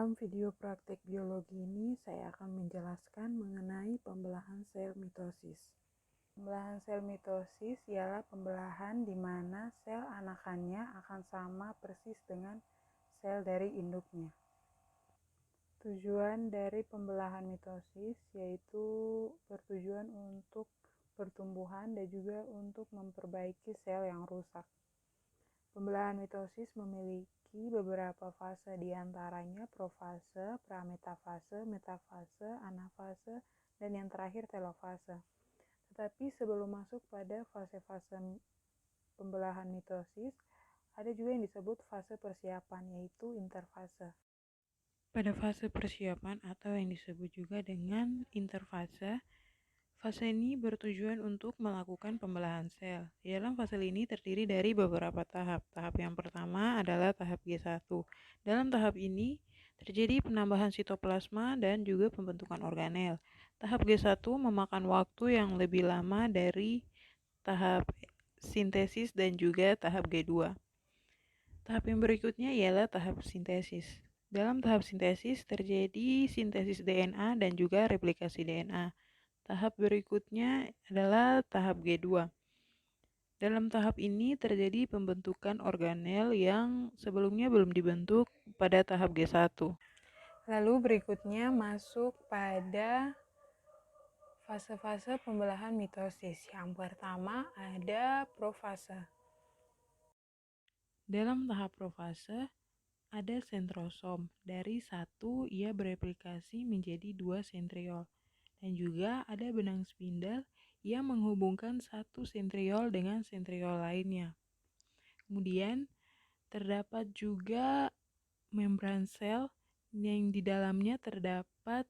Dalam video praktek biologi ini, saya akan menjelaskan mengenai pembelahan sel mitosis. Pembelahan sel mitosis ialah pembelahan di mana sel anakannya akan sama persis dengan sel dari induknya. Tujuan dari pembelahan mitosis yaitu bertujuan untuk pertumbuhan dan juga untuk memperbaiki sel yang rusak. Pembelahan mitosis memiliki beberapa fase, diantaranya profase, prametafase, metafase, anafase, dan yang terakhir telofase. Tetapi sebelum masuk pada fase-fase pembelahan mitosis, ada juga yang disebut fase persiapan, yaitu interfase. Pada fase persiapan atau yang disebut juga dengan interfase, fase ini bertujuan untuk melakukan pembelahan sel. Di dalam fase ini terdiri dari beberapa tahap. Tahap yang pertama adalah tahap G1. Dalam tahap ini terjadi penambahan sitoplasma dan juga pembentukan organel. Tahap G1 memakan waktu yang lebih lama dari tahap sintesis dan juga tahap G2. Tahap yang berikutnya ialah tahap sintesis. Dalam tahap sintesis terjadi sintesis DNA dan juga replikasi DNA. Tahap berikutnya adalah tahap G2. Dalam tahap ini terjadi pembentukan organel yang sebelumnya belum dibentuk pada tahap G1. Lalu berikutnya masuk pada fase-fase pembelahan mitosis. Yang pertama ada profase. Dalam tahap profase ada sentrosom. Dari satu ia bereplikasi menjadi 2 sentriol. Dan juga ada benang spindle yang menghubungkan satu sentriol dengan sentriol lainnya. Kemudian terdapat juga membran sel yang di dalamnya terdapat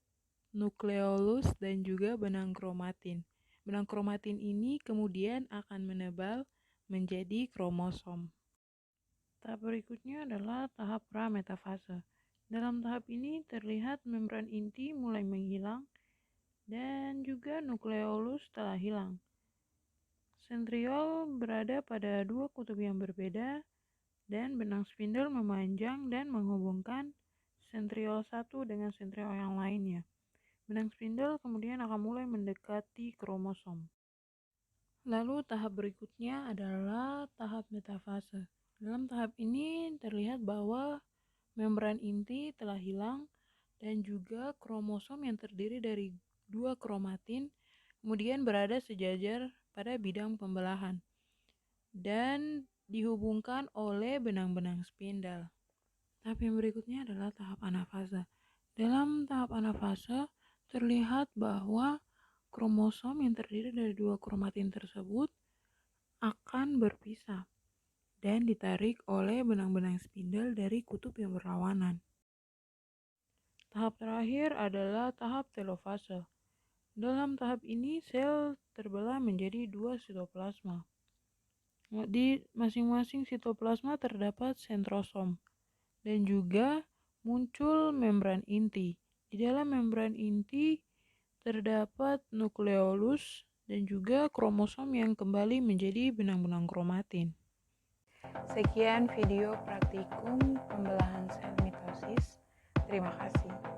nukleolus dan juga benang kromatin. Benang kromatin ini kemudian akan menebal menjadi kromosom. Tahap berikutnya adalah tahap prametafase. Dalam tahap ini terlihat membran inti mulai menghilang dan juga nukleolus telah hilang. Sentriol berada pada 2 kutub yang berbeda dan benang spindle memanjang dan menghubungkan sentriol satu dengan sentriol yang lainnya. Benang spindle kemudian akan mulai mendekati kromosom. Lalu tahap berikutnya adalah tahap metafase. Dalam tahap ini terlihat bahwa membran inti telah hilang dan juga kromosom yang terdiri dari 2 kromatin kemudian berada sejajar pada bidang pembelahan dan dihubungkan oleh benang-benang spindle. Tahap yang berikutnya adalah tahap anafase. Dalam tahap anafase terlihat bahwa kromosom yang terdiri dari 2 kromatin tersebut akan berpisah dan ditarik oleh benang-benang spindle dari kutub yang berlawanan. Tahap terakhir adalah tahap telofase. Dalam tahap ini sel terbelah menjadi 2 sitoplasma. Di masing-masing sitoplasma terdapat sentrosom dan juga muncul membran inti. Di dalam membran inti terdapat nukleolus dan juga kromosom yang kembali menjadi benang-benang kromatin. Sekian video praktikum pembelahan sel mitosis. Terima kasih.